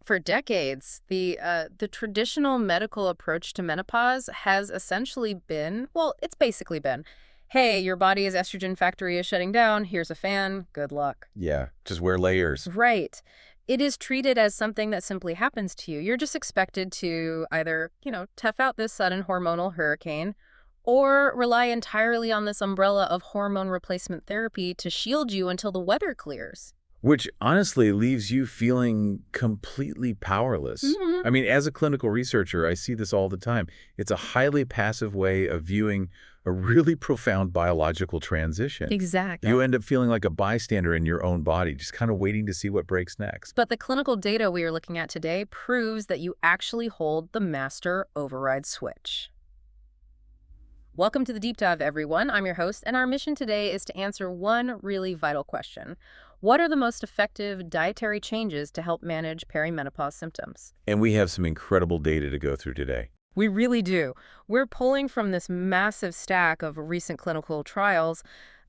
For decades, the traditional medical approach to menopause has essentially been, well, it's basically been, hey, your body's estrogen factory is shutting down, here's a fan, good luck. Yeah, just wear layers. Right. It is treated as something that simply happens to you. You're just expected to either, tough out this sudden hormonal hurricane or rely entirely on this umbrella of hormone replacement therapy to shield you until the weather clears. Which honestly leaves you feeling completely powerless. Hmm. I mean, as a clinical researcher, I see this all the time. It's a highly passive way of viewing a really profound biological transition. Exactly. You end up feeling like a bystander in your own body, just kind of waiting to see what breaks next. But the clinical data we are looking at today proves that you actually hold the master override switch. Welcome to the Deep Dive, everyone. I'm your host, and our mission today is to answer one really vital question. What are the most effective dietary changes to help manage perimenopause symptoms? And we have some incredible data to go through today. We really do. We're pulling from this massive stack of recent clinical trials,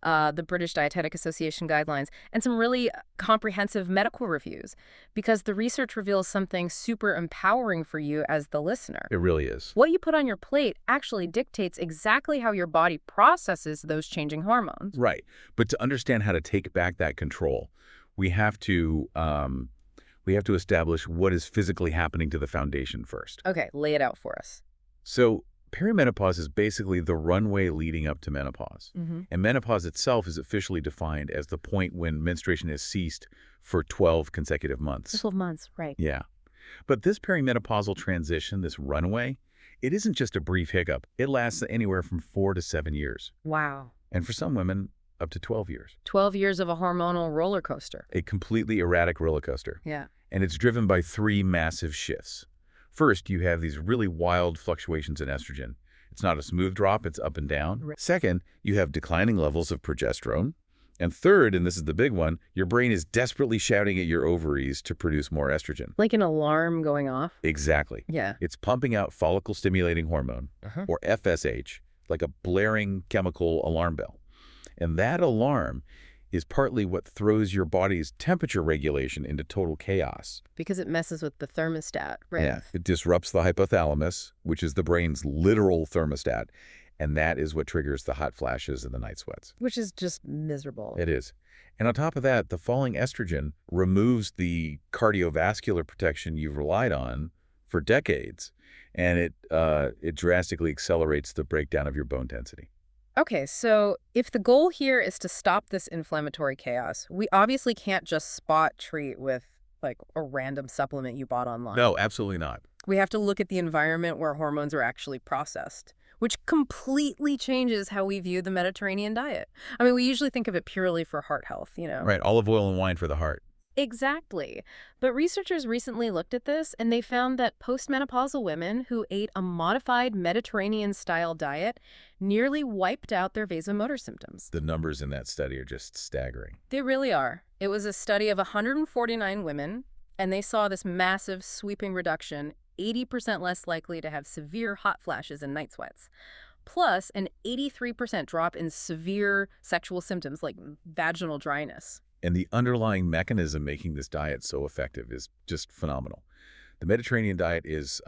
the British Dietetic Association guidelines, and some really comprehensive medical reviews, because the research reveals something super empowering for you as the listener. It really is. What you put on your plate actually dictates exactly how your body processes those changing hormones. Right. But to understand how to take back that control, we have to establish what is physically happening to the foundation first. Okay, lay it out for us. So perimenopause is basically the runway leading up to menopause. And menopause itself is officially defined as the point when menstruation has ceased for 12 consecutive months. 12 months, right. Yeah. But this perimenopausal transition, this runway, it isn't just a brief hiccup. It lasts anywhere from 4 to 7 years. Wow. And for some women, up to 12 years. 12 years of a hormonal roller coaster. A completely erratic roller coaster. Yeah. And it's driven by 3 massive shifts. First, you have these really wild fluctuations in estrogen. It's not a smooth drop, it's up and down. Right. Second, you have declining levels of progesterone. And third, and this is the big one, your brain is desperately shouting at your ovaries to produce more estrogen. Like an alarm going off? Exactly. Yeah. It's pumping out follicle-stimulating hormone, or FSH, like a blaring chemical alarm bell. And that alarm is partly what throws your body's temperature regulation into total chaos. Because it messes with the thermostat, right? Yeah, it disrupts the hypothalamus, which is the brain's literal thermostat, and that is what triggers the hot flashes and the night sweats. Which is just miserable. It is. And on top of that, the falling estrogen removes the cardiovascular protection you've relied on for decades, and it drastically accelerates the breakdown of your bone density. Okay, so if the goal here is to stop this inflammatory chaos, we obviously can't just spot treat with like a random supplement you bought online. No, absolutely not. We have to look at the environment where hormones are actually processed, which completely changes how we view the Mediterranean diet. I mean, we usually think of it purely for heart health, Right, olive oil and wine for the heart. Exactly. But researchers recently looked at this, and they found that postmenopausal women who ate a modified Mediterranean-style diet nearly wiped out their vasomotor symptoms. The numbers in that study are just staggering. They really are. It was a study of 149 women, and they saw this massive sweeping reduction, 80% less likely to have severe hot flashes and night sweats, plus an 83% drop in severe sexual symptoms like vaginal dryness. And the underlying mechanism making this diet so effective is just phenomenal. The Mediterranean diet is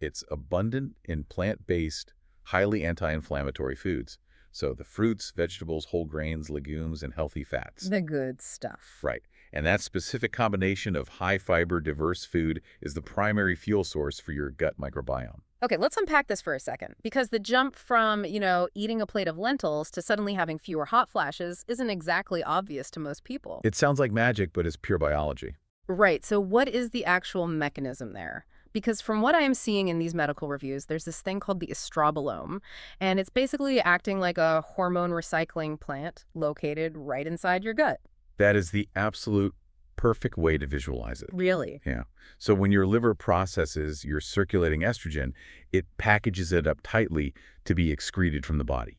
it's abundant in plant-based, highly anti-inflammatory foods. So the fruits, vegetables, whole grains, legumes, and healthy fats. The good stuff. Right. And that specific combination of high-fiber, diverse food is the primary fuel source for your gut microbiome. Okay, let's unpack this for a second, because the jump from, eating a plate of lentils to suddenly having fewer hot flashes isn't exactly obvious to most people. It sounds like magic, but it's pure biology. Right, so what is the actual mechanism there? Because from what I am seeing in these medical reviews, there's this thing called the estrobolome, and it's basically acting like a hormone recycling plant located right inside your gut. That is the absolute perfect way to visualize it. Really? Yeah. So when your liver processes your circulating estrogen, it packages it up tightly to be excreted from the body.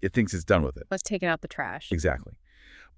It thinks it's done with it. Let's take it out the trash. Exactly.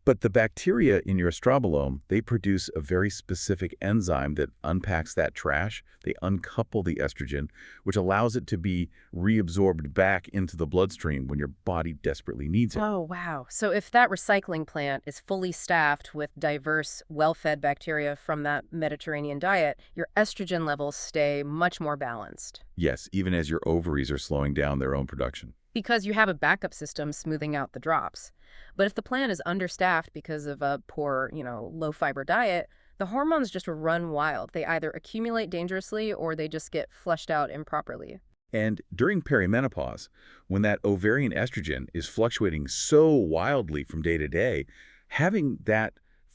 But the bacteria in your estrobolome, they produce a very specific enzyme that unpacks that trash. They uncouple the estrogen, which allows it to be reabsorbed back into the bloodstream when your body desperately needs it. Oh, wow. So if that recycling plant is fully staffed with diverse, well-fed bacteria from that Mediterranean diet, your estrogen levels stay much more balanced. Yes, even as your ovaries are slowing down their own production. Because you have a backup system smoothing out the drops. But if the plant is understaffed because of a poor, low-fiber diet, the hormones just run wild. They either accumulate dangerously or they just get flushed out improperly. And during perimenopause, when that ovarian estrogen is fluctuating so wildly from day to day, having that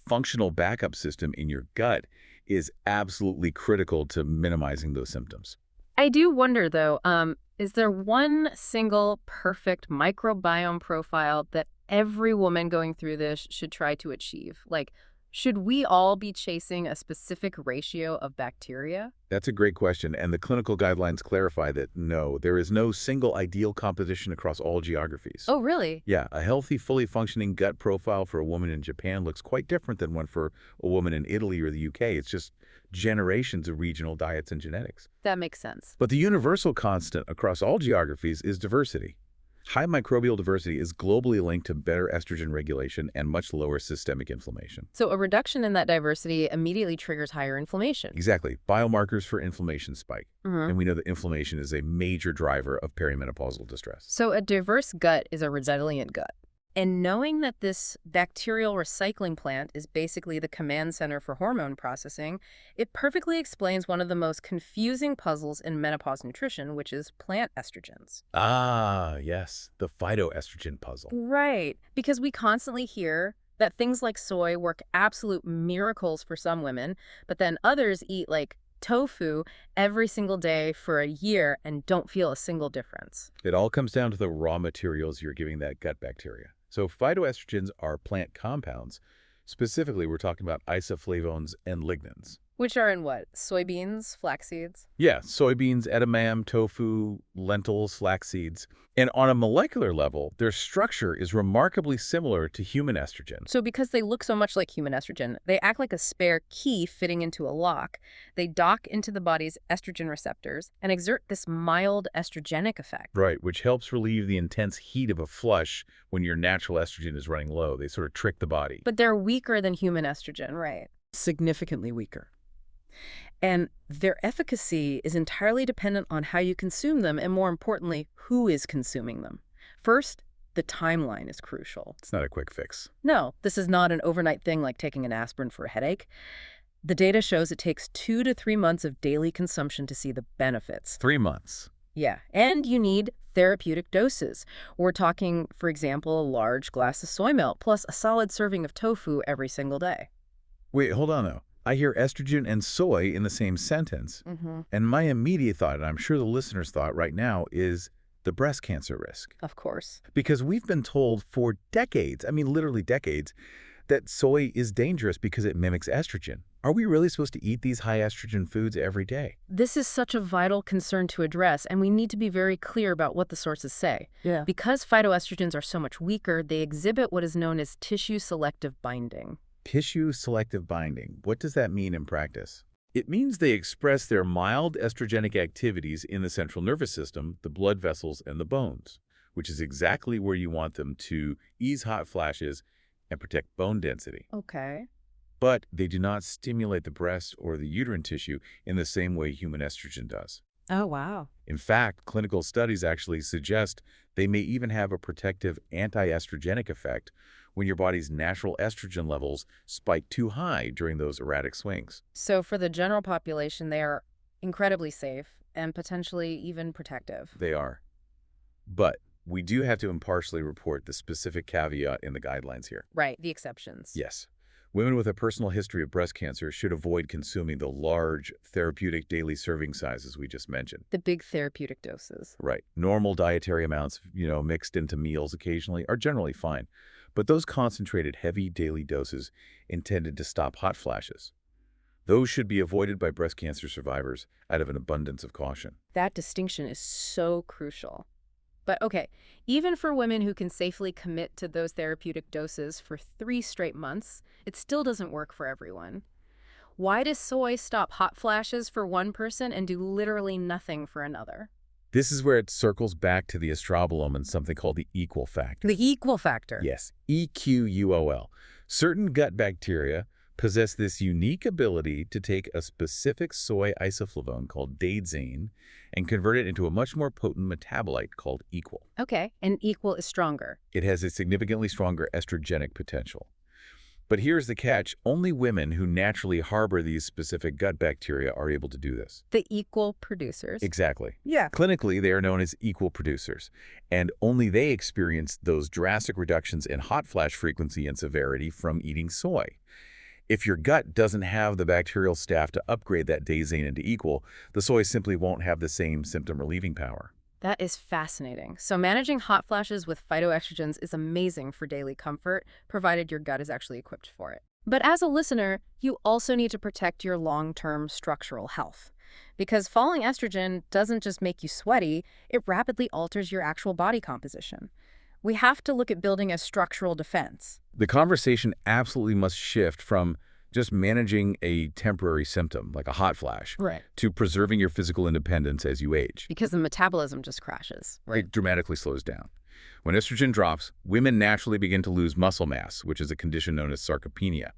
functional backup system in your gut is absolutely critical to minimizing those symptoms. I do wonder, though, is there one single perfect microbiome profile that every woman going through this should try to achieve? Like, should we all be chasing a specific ratio of bacteria? That's a great question, and the clinical guidelines clarify that no, there is no single ideal composition across all geographies. Oh, really? Yeah, a healthy, fully functioning gut profile for a woman in Japan looks quite different than one for a woman in Italy or the UK. It's just generations of regional diets and genetics. That makes sense. But the universal constant across all geographies is diversity. High microbial diversity is globally linked to better estrogen regulation and much lower systemic inflammation. So a reduction in that diversity immediately triggers higher inflammation. Exactly. Biomarkers for inflammation spike. Hmm. And we know that inflammation is a major driver of perimenopausal distress. So a diverse gut is a resilient gut. And knowing that this bacterial recycling plant is basically the command center for hormone processing, it perfectly explains one of the most confusing puzzles in menopause nutrition, which is plant estrogens. Ah, yes, the phytoestrogen puzzle. Right, because we constantly hear that things like soy work absolute miracles for some women, but then others eat like tofu every single day for a year and don't feel a single difference. It all comes down to the raw materials you're giving that gut bacteria. So phytoestrogens are plant compounds. Specifically, we're talking about isoflavones and lignans. Which are in what? Soybeans, flax seeds? Yeah, soybeans, edamame, tofu, lentils, flax seeds. And on a molecular level, their structure is remarkably similar to human estrogen. So because they look so much like human estrogen, they act like a spare key fitting into a lock. They dock into the body's estrogen receptors and exert this mild estrogenic effect. Right, which helps relieve the intense heat of a flush when your natural estrogen is running low. They sort of trick the body. But they're weaker than human estrogen, right? Significantly weaker. And their efficacy is entirely dependent on how you consume them and, more importantly, who is consuming them. First, the timeline is crucial. It's not a quick fix. No, this is not an overnight thing like taking an aspirin for a headache. The data shows it takes 2 to 3 months of daily consumption to see the benefits. 3 months. Yeah, and you need therapeutic doses. We're talking, for example, a large glass of soy milk plus a solid serving of tofu every single day. Wait, hold on, though. I hear estrogen and soy in the same sentence, and my immediate thought, and I'm sure the listener's thought right now, is the breast cancer risk. Of course. Because we've been told for decades, I mean literally decades, that soy is dangerous because it mimics estrogen. Are we really supposed to eat these high estrogen foods every day? This is such a vital concern to address, and we need to be very clear about what the sources say. Yeah. Because phytoestrogens are so much weaker, they exhibit what is known as tissue-selective binding. Tissue selective binding. What does that mean in practice? It means they express their mild estrogenic activities in the central nervous system, the blood vessels, and the bones, which is exactly where you want them to ease hot flashes and protect bone density. Okay. But they do not stimulate the breast or the uterine tissue in the same way human estrogen does. Oh, wow. In fact, clinical studies actually suggest they may even have a protective anti-estrogenic effect when your body's natural estrogen levels spike too high during those erratic swings. So for the general population, they are incredibly safe and potentially even protective. They are. But we do have to impartially report the specific caveat in the guidelines here. Right, the exceptions. Yes. Women with a personal history of breast cancer should avoid consuming the large therapeutic daily serving sizes we just mentioned. The big therapeutic doses. Right. Normal dietary amounts, mixed into meals occasionally are generally fine. But those concentrated heavy daily doses intended to stop hot flashes, those should be avoided by breast cancer survivors out of an abundance of caution. That distinction is so crucial. But okay, even for women who can safely commit to those therapeutic doses for 3 straight months, it still doesn't work for everyone. Why does soy stop hot flashes for one person and do literally nothing for another? This is where it circles back to the estrobolome and something called the equal factor. The equal factor. Yes, EQUOL. Certain gut bacteria possess this unique ability to take a specific soy isoflavone called daidzein and convert it into a much more potent metabolite called equal. Okay, and equal is stronger. It has a significantly stronger estrogenic potential. But here's the catch. Only women who naturally harbor these specific gut bacteria are able to do this. The equal producers. Exactly. Yeah. Clinically, they are known as equal producers, and only they experience those drastic reductions in hot flash frequency and severity from eating soy. If your gut doesn't have the bacterial staff to upgrade that daidzein into equal, the soy simply won't have the same symptom-relieving power. That is fascinating. So managing hot flashes with phytoestrogens is amazing for daily comfort, provided your gut is actually equipped for it. But as a listener, you also need to protect your long-term structural health. Because falling estrogen doesn't just make you sweaty, it rapidly alters your actual body composition. We have to look at building a structural defense. The conversation absolutely must shift from just managing a temporary symptom, like a hot flash, Right. to preserving your physical independence as you age. Because the metabolism just crashes. It dramatically slows down. When estrogen drops, women naturally begin to lose muscle mass, which is a condition known as sarcopenia.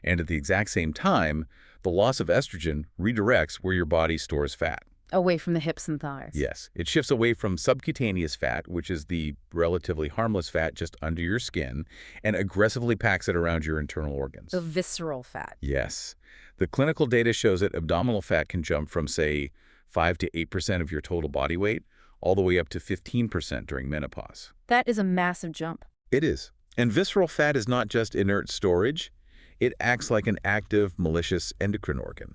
And at the exact same time, the loss of estrogen redirects where your body stores fat. Away from the hips and thighs. Yes, it shifts away from subcutaneous fat, which is the relatively harmless fat just under your skin, and aggressively packs it around your internal organs. The visceral fat. Yes. The clinical data shows that abdominal fat can jump from, say, 5 to 8% of your total body weight, all the way up to 15% during menopause. That is a massive jump. It is. And visceral fat is not just inert storage. It acts like an active, malicious endocrine organ.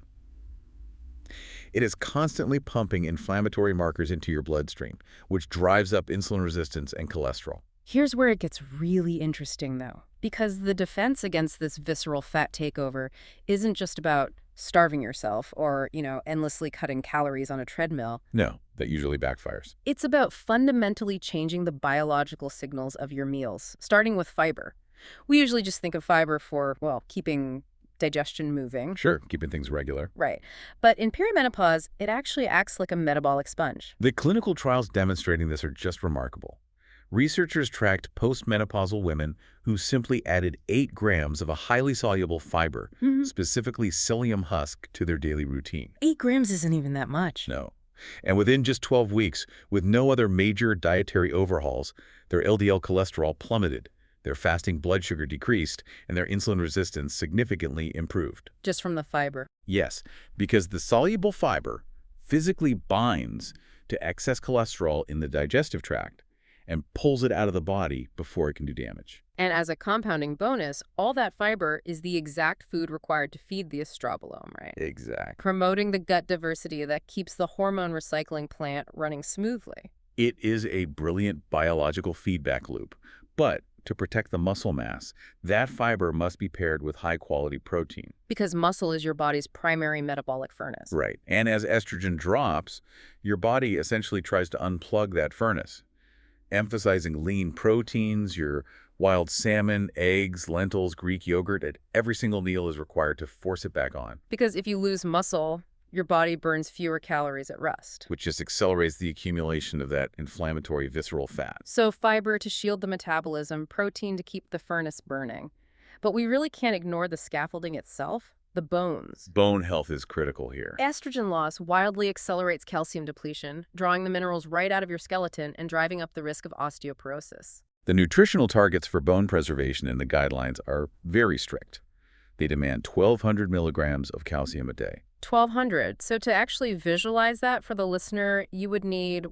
It is constantly pumping inflammatory markers into your bloodstream, which drives up insulin resistance and cholesterol. Here's where it gets really interesting, though, because the defense against this visceral fat takeover isn't just about starving yourself or, endlessly cutting calories on a treadmill. No, that usually backfires. It's about fundamentally changing the biological signals of your meals, starting with fiber. We usually just think of fiber for, keeping digestion moving. Sure, keeping things regular. Right. But in perimenopause, it actually acts like a metabolic sponge. The clinical trials demonstrating this are just remarkable. Researchers tracked postmenopausal women who simply added 8 grams of a highly soluble fiber, specifically psyllium husk, to their daily routine. 8 grams isn't even that much. No. And within just 12 weeks, with no other major dietary overhauls, their LDL cholesterol plummeted, their fasting blood sugar decreased, and their insulin resistance significantly improved. Just from the fiber. Yes, because the soluble fiber physically binds to excess cholesterol in the digestive tract and pulls it out of the body before it can do damage. And as a compounding bonus, all that fiber is the exact food required to feed the estrobolome, right? Exactly. Promoting the gut diversity that keeps the hormone recycling plant running smoothly. It is a brilliant biological feedback loop, but to protect the muscle mass, that fiber must be paired with high-quality protein. Because muscle is your body's primary metabolic furnace. Right. And as estrogen drops, your body essentially tries to unplug that furnace, emphasizing lean proteins, your wild salmon, eggs, lentils, Greek yogurt at every single meal is required to force it back on. Because if you lose muscle, your body burns fewer calories at rest. Which just accelerates the accumulation of that inflammatory visceral fat. So fiber to shield the metabolism, protein to keep the furnace burning. But we really can't ignore the scaffolding itself, the bones. Bone health is critical here. Estrogen loss wildly accelerates calcium depletion, drawing the minerals right out of your skeleton and driving up the risk of osteoporosis. The nutritional targets for bone preservation in the guidelines are very strict. They demand 1,200 milligrams of calcium a day. 1,200. So to actually visualize that for the listener, you would need,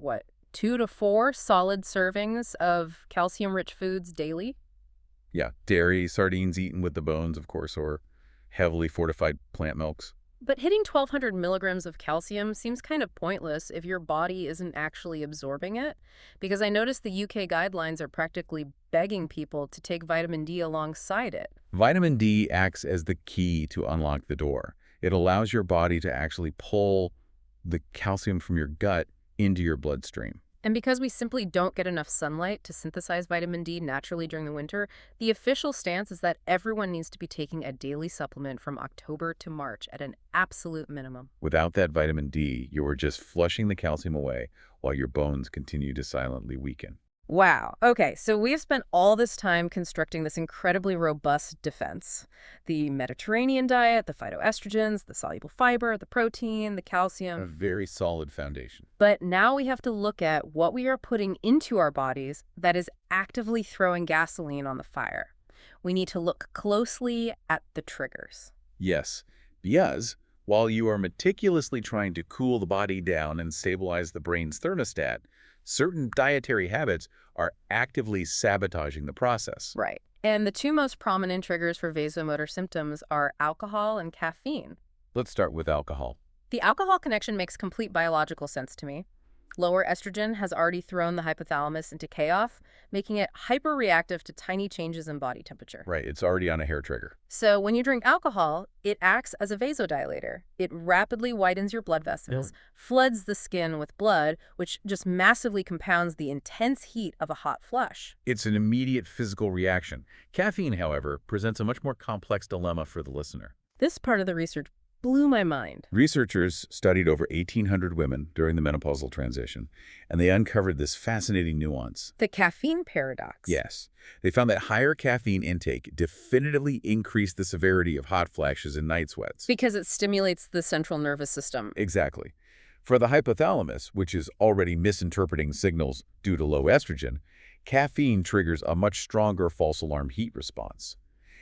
2 to 4 solid servings of calcium-rich foods daily? Yeah, dairy, sardines eaten with the bones, of course, or heavily fortified plant milks. But hitting 1,200 milligrams of calcium seems kind of pointless if your body isn't actually absorbing it, because I noticed the UK guidelines are practically begging people to take vitamin D alongside it. Vitamin D acts as the key to unlock the door. It allows your body to actually pull the calcium from your gut into your bloodstream. And because we simply don't get enough sunlight to synthesize vitamin D naturally during the winter, the official stance is that everyone needs to be taking a daily supplement from October to March at an absolute minimum. Without that vitamin D, you are just flushing the calcium away while your bones continue to silently weaken. Wow. Okay, so we have spent all this time constructing this incredibly robust defense. The Mediterranean diet, the phytoestrogens, the soluble fiber, the protein, the A calcium. very solid foundation. But now we have to look at what we are putting into our bodies that is actively throwing gasoline on the fire. We need to look closely at the triggers. Yes, because while you are meticulously trying to cool the body down and stabilize the brain's thermostat, certain dietary habits are actively sabotaging the process. Right. And the two most prominent triggers for vasomotor symptoms are alcohol and caffeine. Let's start with alcohol. The alcohol connection makes complete biological sense to me. Lower estrogen has already thrown the hypothalamus into chaos, making it hyperreactive to tiny changes in body temperature. Right, it's already on a hair trigger. So when you drink alcohol, it acts as a vasodilator. It rapidly widens your blood vessels, floods the skin with blood, which just massively compounds the intense heat of a hot flush. It's an immediate physical reaction. Caffeine, however, presents a much more complex dilemma for the listener. This part of the research blew my mind. Researchers studied over 1,800 women during the menopausal transition, and they uncovered this fascinating nuance. The caffeine paradox. Yes, they found that higher caffeine intake definitively increased the severity of hot flashes and night sweats. Because it stimulates the central nervous system. Exactly. For the hypothalamus, which is already misinterpreting signals due to low estrogen, caffeine triggers a much stronger false alarm heat response.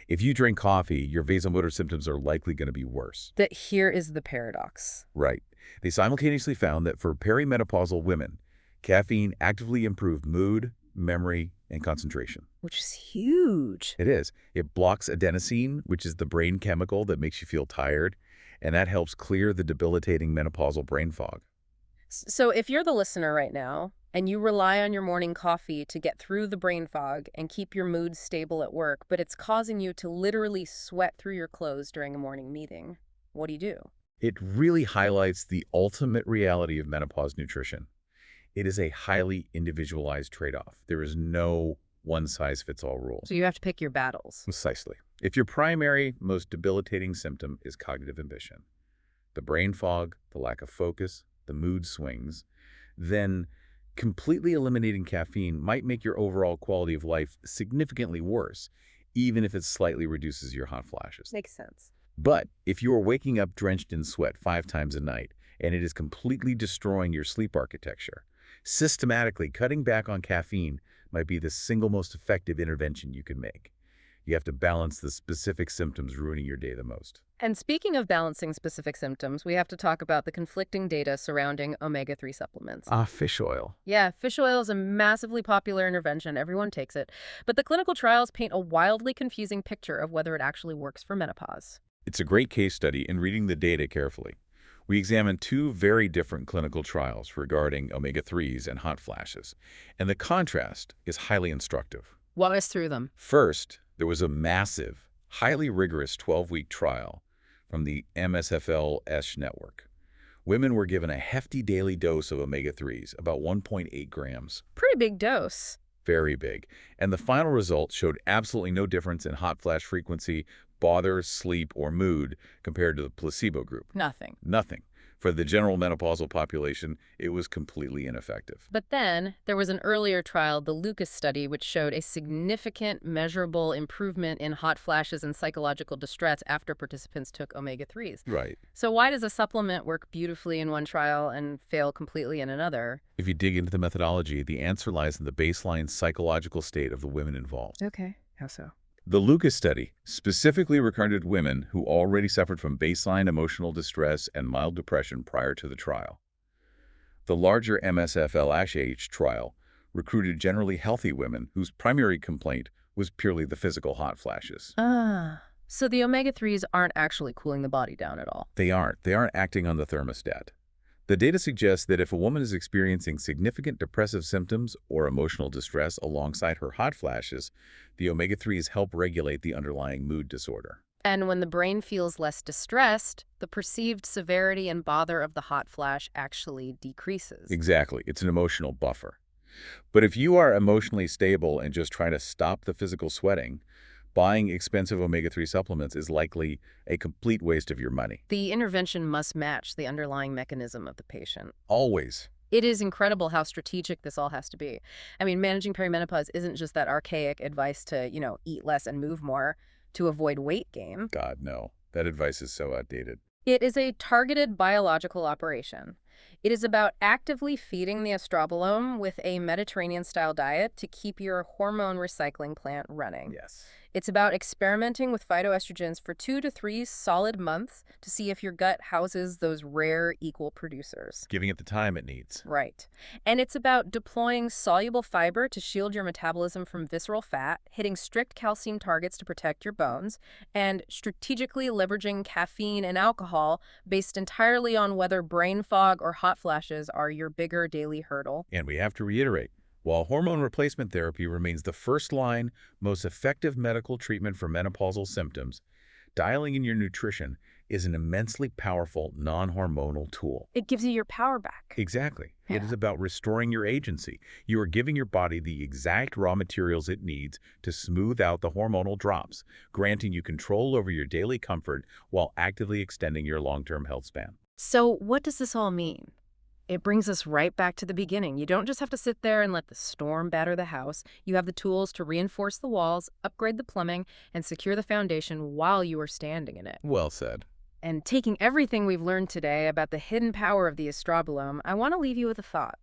If you drink coffee, your vasomotor symptoms are likely going to be worse. That here is the paradox. Right. They simultaneously found that for perimenopausal women, caffeine actively improved mood, memory, and concentration. Which is huge. It is. It blocks adenosine, which is the brain chemical that makes you feel tired, and that helps clear the debilitating menopausal brain fog. So if you're the listener right now, and you rely on your morning coffee to get through the brain fog and keep your mood stable at work, but it's causing you to literally sweat through your clothes during a morning meeting, what do you do? It really highlights the ultimate reality of menopause nutrition. It is a highly individualized trade-off. There is no one-size-fits-all rule. So you have to pick your battles. Precisely. If your primary, most debilitating symptom is cognitive ambition, the brain fog, the lack of focus, the mood swings, then completely eliminating caffeine might make your overall quality of life significantly worse, even if it slightly reduces your hot flashes. Makes sense. But if you are waking up drenched in sweat 5 times a night and it is completely destroying your sleep architecture, systematically cutting back on caffeine might be the single most effective intervention you can make. You have to balance the specific symptoms ruining your day the most. And speaking of balancing specific symptoms, we have to talk about the conflicting data surrounding omega-3 supplements. Fish oil. Yeah, fish oil is a massively popular intervention. Everyone takes it. But the clinical trials paint a wildly confusing picture of whether it actually works for menopause. It's a great case study in reading the data carefully. We examined 2 very different clinical trials regarding omega-3s and hot flashes, and the contrast is highly instructive. Walk us through them. First, there was a massive, highly rigorous 12-week trial from the MSFL-ESH network. Women were given a hefty daily dose of omega-3s, about 1.8 grams. Pretty big dose. Very big. And the final results showed absolutely no difference in hot flash frequency, bother, sleep, or mood compared to the placebo group. Nothing. Nothing. For the general menopausal population, it was completely ineffective. But then there was an earlier trial, the Lucas study, which showed a significant measurable improvement in hot flashes and psychological distress after participants took omega-3s. Right. So why does a supplement work beautifully in one trial and fail completely in another? If you dig into the methodology, the answer lies in the baseline psychological state of the women involved. Okay. How so? The Lucas study specifically recruited women who already suffered from baseline emotional distress and mild depression prior to the trial. The larger MSFL-ASH trial recruited generally healthy women whose primary complaint was purely the physical hot flashes. So the omega-3s aren't actually cooling the body down at all. They aren't acting on the thermostat. The data suggests that if a woman is experiencing significant depressive symptoms or emotional distress alongside her hot flashes, the omega-3s help regulate the underlying mood disorder. And when the brain feels less distressed, the perceived severity and bother of the hot flash actually decreases. Exactly. It's an emotional buffer. But if you are emotionally stable and just trying to stop the physical sweating, buying expensive omega-3 supplements is likely a complete waste of your money. The intervention must match the underlying mechanism of the patient. Always. It is incredible how strategic this all has to be. I mean, managing perimenopause isn't just that archaic advice to, eat less and move more to avoid weight gain. God, no. That advice is so outdated. It is a targeted biological operation. It is about actively feeding the estrobolome with a Mediterranean-style diet to keep your hormone recycling plant running. Yes. It's about experimenting with phytoestrogens for 2 to 3 solid months to see if your gut houses those rare equal producers. Giving it the time it needs. Right. And it's about deploying soluble fiber to shield your metabolism from visceral fat, hitting strict calcium targets to protect your bones, and strategically leveraging caffeine and alcohol based entirely on whether brain fog or hot flashes are your bigger daily hurdle. And we have to reiterate, while hormone replacement therapy remains the first-line, most effective medical treatment for menopausal symptoms, dialing in your nutrition is an immensely powerful non-hormonal tool. It gives you your power back. Exactly. Yeah. It is about restoring your agency. You are giving your body the exact raw materials it needs to smooth out the hormonal drops, granting you control over your daily comfort while actively extending your long-term health span. So what does this all mean? It brings us right back to the beginning. You don't just have to sit there and let the storm batter the house. You have the tools to reinforce the walls, upgrade the plumbing, and secure the foundation while you are standing in it. Well said. And taking everything we've learned today about the hidden power of the estrobolome, I want to leave you with a thought.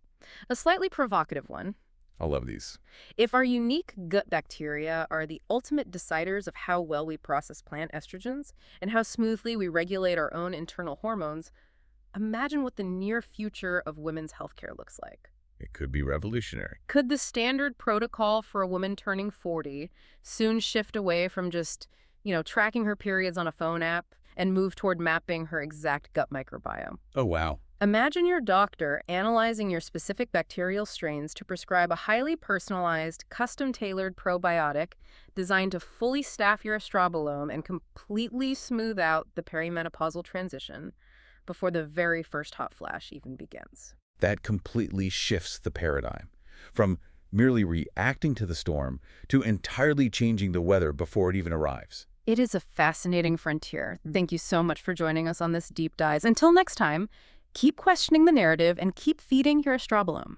A slightly provocative one. I love these. If our unique gut bacteria are the ultimate deciders of how well we process plant estrogens and how smoothly we regulate our own internal hormones, imagine what the near future of women's healthcare looks like. It could be revolutionary. Could the standard protocol for a woman turning 40 soon shift away from just, tracking her periods on a phone app and move toward mapping her exact gut microbiome? Oh, wow. Imagine your doctor analyzing your specific bacterial strains to prescribe a highly personalized, custom-tailored probiotic designed to fully staff your estrobolome and completely smooth out the perimenopausal transition before the very first hot flash even begins. That completely shifts the paradigm. From merely reacting to the storm to entirely changing the weather before it even arrives. It is a fascinating frontier. Thank you so much for joining us on this deep dive. Until next time, keep questioning the narrative and keep feeding your estrobolome.